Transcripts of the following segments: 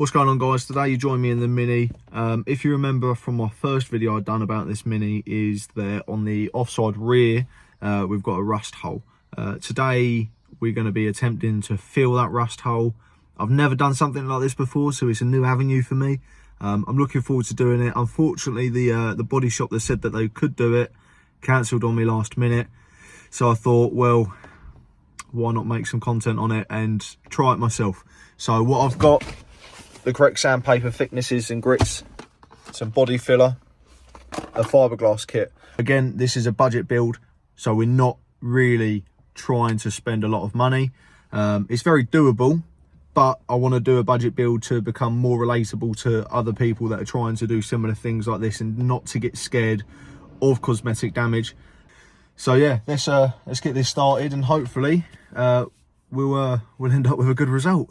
What's going on, guys? Today you join me in the Mini. If you remember from my first video I'd done about this Mini, is there on the offside rear we've got a rust hole. Today we're going to be attempting to fill that rust hole. I've never done something like this before, so it's a new avenue for me. I'm looking forward to doing it. Unfortunately, the body shop that said that they could do it cancelled on me last minute, so I thought, well, why not make some content on it and try it myself. So what I've got: the correct sandpaper thicknesses and grits, some body filler, a fiberglass kit. Again, this is a budget build, so we're not really trying to spend a lot of money. It's very doable, but I want to do a budget build to become more relatable to other people that are trying to do similar things like this, and not to get scared of cosmetic damage. So yeah, let's get this started, and hopefully we'll end up with a good result.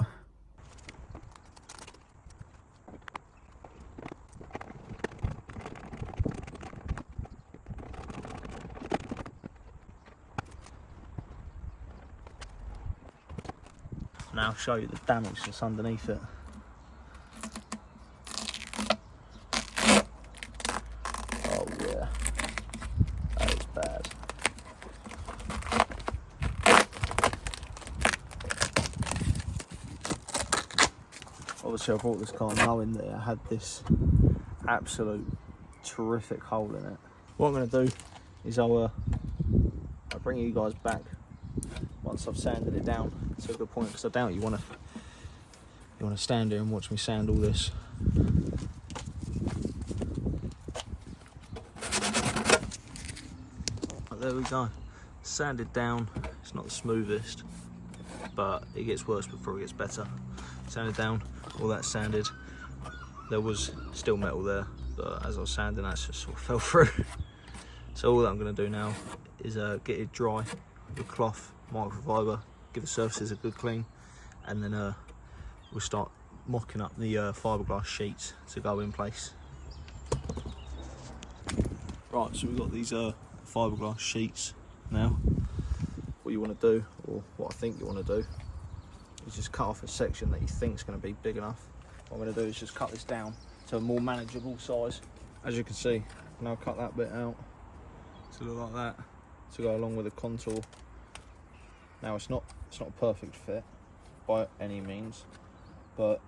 Now I'll show you the damage that's underneath it. Oh yeah, that is bad. Obviously I brought this car knowing that it had this absolute terrific hole in it. What I'm going to do is I'll bring you guys back once I've sanded it down. It's a good point, because I doubt you want to stand here and watch me sand all this. But there we go, sanded down. It's not the smoothest, but it gets worse before it gets better. Sanded down, all that sanded. There was still metal there, but as I was sanding, that just sort of fell through. So all that I'm going to do now is get it dry with cloth, microfiber, give the surfaces a good clean, and then we'll start mocking up the fiberglass sheets to go in place. Right, so we've got these fiberglass sheets now. What you want to do, or what I think you want to do, is just cut off a section that you think is going to be big enough. What I'm going to do is just cut this down to a more manageable size. As you can see, now cut that bit out to look like that, to go along with the contour. Now it's not a perfect fit by any means, but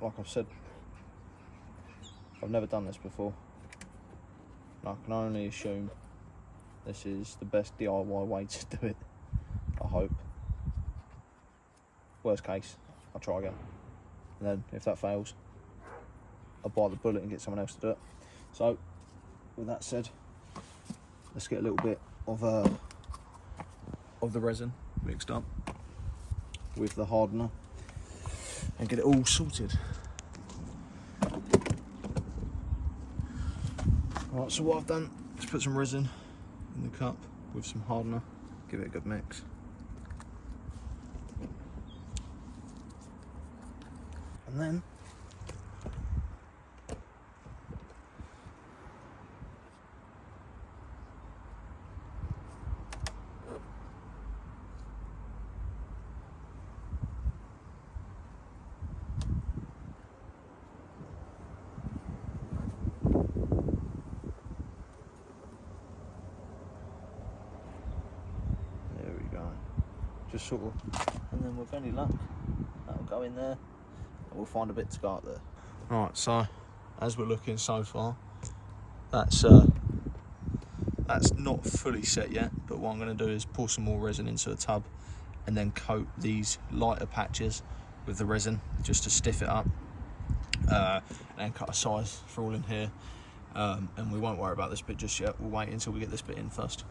like I've said, I've never done this before, and I can only assume this is the best DIY way to do it. I hope. Worst case, I'll try again, and then if that fails, I'll bite the bullet and get someone else to do it. So with that said, let's get a little bit of the resin mixed up with the hardener and get it all sorted. Right, so what I've done is put some resin in the cup with some hardener, give it a good mix. And then just sort of, and then with any luck, that'll go in there, and we'll find a bit to go up there. Right, so as we're looking so far, that's not fully set yet, but what I'm going to do is pour some more resin into a tub and then coat these lighter patches with the resin just to stiff it up, and then cut a size for all in here, and we won't worry about this bit just yet. We'll wait until we get this bit in first.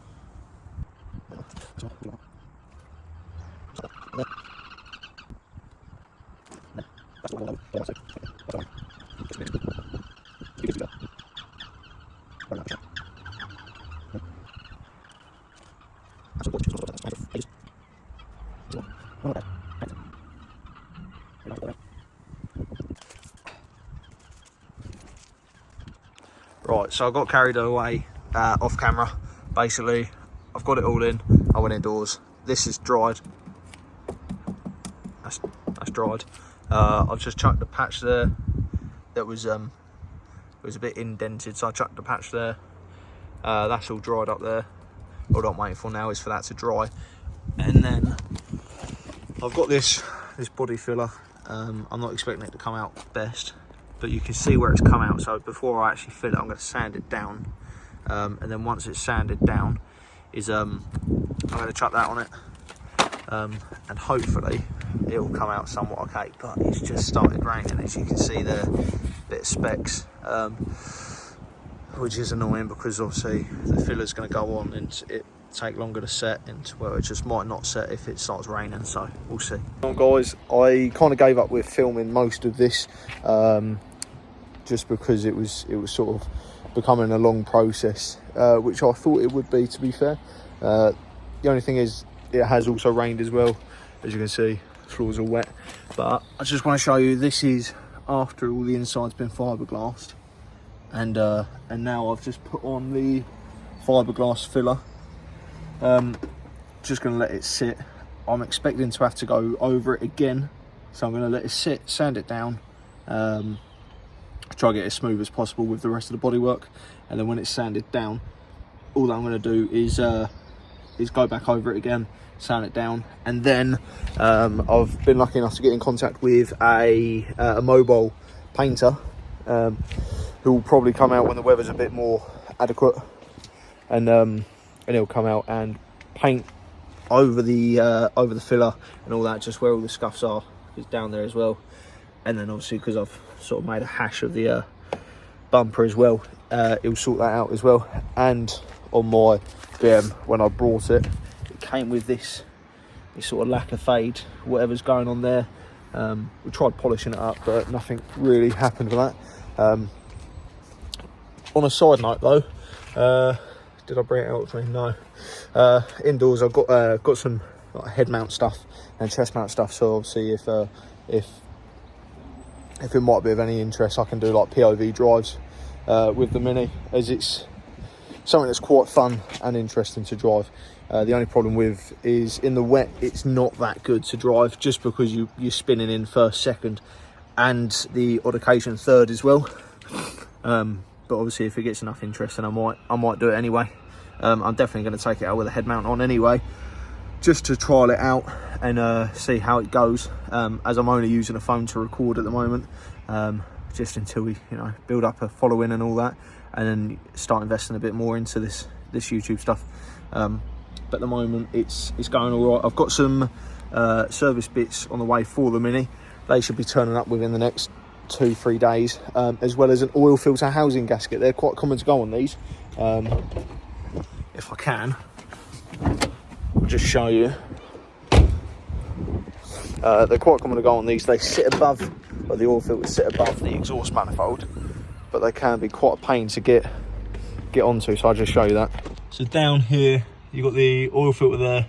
Right, so I got carried away off camera. Basically, I've got it all in. I went indoors. This is dried. That's dried. I've just chucked the patch there that was it was a bit indented, so I chucked the patch there. That's all dried up there. All I'm waiting for now is for that to dry, and then I've got this body filler. I'm not expecting it to come out best, but you can see where it's come out. So before I actually fill it, I'm going to sand it down, and then once it's sanded down, I'm going to chuck that on it, and hopefully it will come out somewhat okay. But it's just started raining, as you can see there, bit of specks, which is annoying because obviously the filler's going to go on and it take longer to set, and well, it just might not set if it starts raining, so we'll see. Well, guys, I kind of gave up with filming most of this, just because it was sort of becoming a long process, which I thought it would be, to be fair. The only thing is it has also rained as well, as you can see. The floor's all wet, but I just want to show you, this is after all the inside's been fiberglassed, and now I've just put on the fiberglass filler. Just going to let it sit. I'm expecting to have to go over it again, so I'm going to let it sit, sand it down, try to get it as smooth as possible with the rest of the bodywork, and then when it's sanded down, all that I'm going to do is go back over it again, sand it down, and then I've been lucky enough to get in contact with a mobile painter, who will probably come out when the weather's a bit more adequate, and he'll come out and paint over the filler and all that, just where all the scuffs are, is down there as well. And then obviously, because I've sort of made a hash of the bumper as well, he'll sort that out as well. And on my BM, when I brought it, it came with this sort of lacquer fade, whatever's going on there. We tried polishing it up, but nothing really happened with that. On a side note though, did I bring it out with me? No. Indoors, I've got some like head mount stuff and chest mount stuff. So obviously, if it might be of any interest, I can do like POV drives with the Mini, as it's something that's quite fun and interesting to drive. The only problem with is in the wet, it's not that good to drive, just because you're spinning in first, second, and the odd occasion third as well. But obviously, if it gets enough interest, then I might do it anyway. I'm definitely going to take it out with a head mount on anyway, just to trial it out and see how it goes. As I'm only using a phone to record at the moment, just until we build up a following and all that, and then start investing a bit more into this YouTube stuff. But at the moment, it's going all right. I've got some service bits on the way for the Mini. They should be turning up within the next 2-3 days, as well as an oil filter housing gasket. They're quite common to go on these. If I can, I'll just show you. They're quite common to go on these. They sit above, or the oil filters sit above the exhaust manifold, but they can be quite a pain to get onto, so I'll just show you that. So down here, you've got the oil filter there.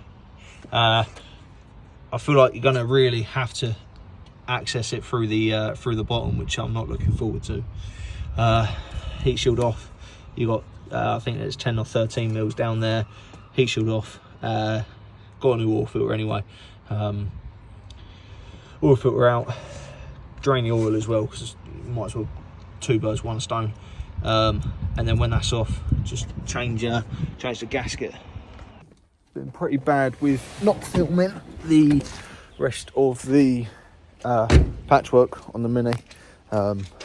I feel like you're gonna really have to access it through the bottom, which I'm not looking forward to. Heat shield off. You got I think there's 10 or 13 mils down there. Heat shield off. Got a new oil filter anyway. Oil filter out. Drain the oil as well, because you might as well 2 birds 1 stone. And then when that's off, just change the gasket. Been pretty bad with not filming the rest of the patchwork on the Mini,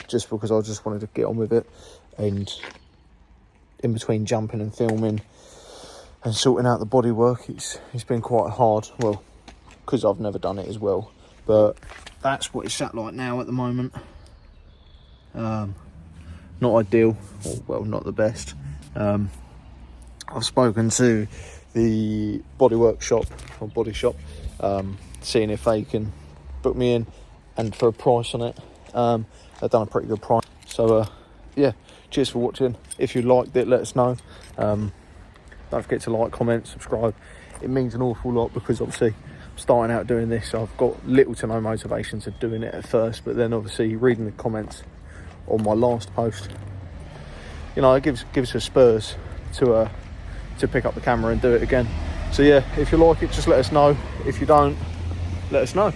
just because I just wanted to get on with it, and in between jumping and filming and sorting out the bodywork, it's been quite hard. Well, because I've never done it as well, but that's what it's sat like now at the moment. Not ideal, or well, not the best. I've spoken to the bodywork shop or body shop, seeing if they can book me in, and for a price on it. They've done a pretty good price. So yeah, cheers for watching. If you liked it, let us know. Don't forget to like, comment, subscribe. It means an awful lot, because obviously I'm starting out doing this, so I've got little to no motivation to doing it at first, but then obviously reading the comments on my last post, it gives us spurs to pick up the camera and do it again. So yeah, if you like it, just let us know. If you don't, let us know.